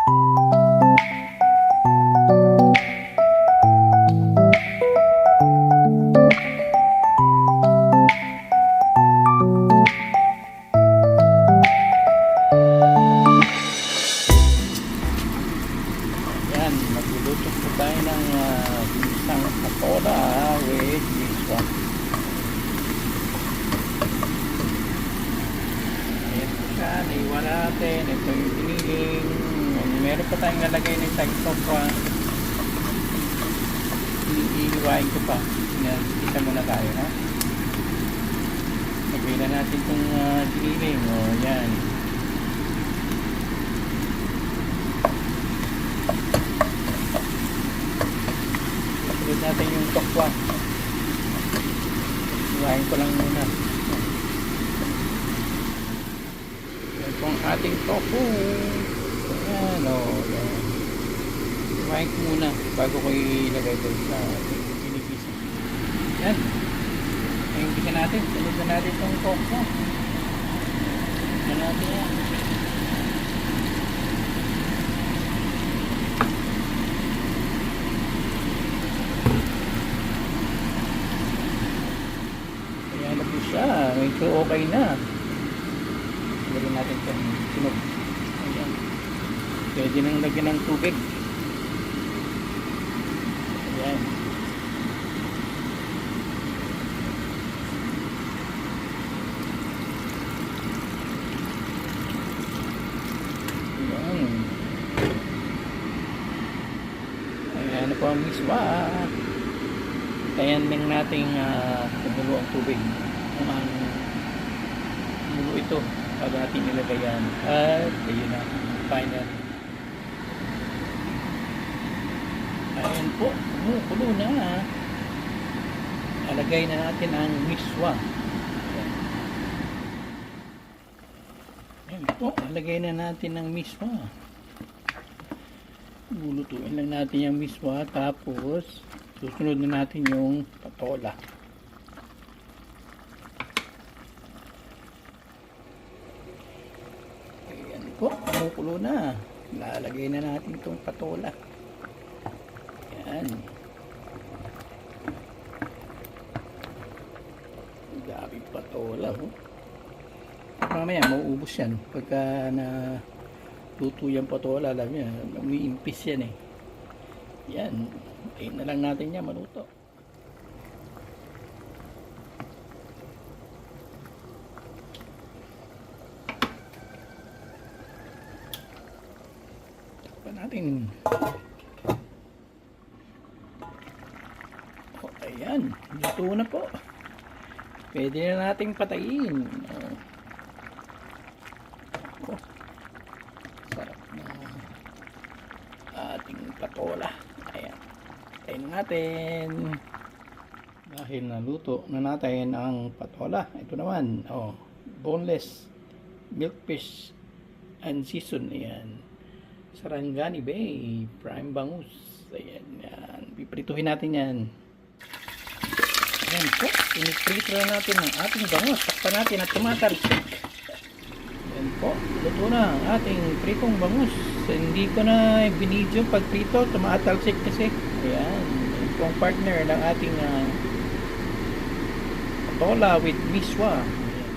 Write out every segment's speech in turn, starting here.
Magluluto po tayo ng isang patola with miswa. Ayan po siya, naiwan natin. Ito yung piniling. Meron pa tayong nalagay na isang sopra. Iiwain ko pa. Isa muna tayo, ha? Lagay na natin itong piniling. O, yan. Sunod natin yung tokwa. Iwain ko lang muna. Yan po ang ating tofu. Ayan o. Iwain ko muna bago ko ilagay doon sa pinipisa. Yan. Ngayon pisa natin. Sunod na natin itong tofu. Yan natin yan. Medyo okay na. Lagyan natin itong sinog. Ayan. Pwede nang lagyan ng tubig. Ayan. Ayan. Ayan na po ang miswa. Ayan din nating kumulo ang tubig. Ang mulo ito bago natin nilagay yan at ayun na final. Ayan po, kumukulo na. Alagay na natin ang miswa. Ayan po, alagay na natin ang miswa. Lulutuin lang natin yung miswa, tapos susunod na natin yung patola. Po, kumukulo na. Lalagay na natin itong patola. Yan. Gabi patola. Oh. Mamaya, mauubos yan. Pagka na luto yung patola, alam niya, umiimpis yan eh. Yan. Ayun na lang natin yan, maluto. Natin. O, ayan. Luto na po. Pwede na nating patayin. O, sarap na ating patola. Ayan. Patayin natin. Dahil naluto na natin ang patola. Ito naman. O, boneless milk fish and season. Ayan. Sarangani Bay, prime bangus. Ayan, yan. Piprituhin natin yan. Ayan po, piniprito na natin ang ating bangus. Takpan natin at tumatalsik. Ayan po, luto na ang ating pritong bangus. Hindi ko na binidyo pag prito, tumatalsik kasi. Ayan, ito ang partner ng ating patola with miswa. Ayan.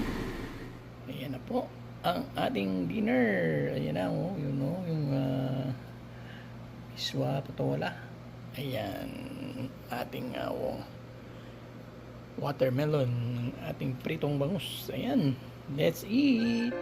Ayan na po ang ating dinner. Ayan na, oh, yun o, yung miswa patola. Ayan, ating watermelon, ating pritong bangus. Ayan, let's eat.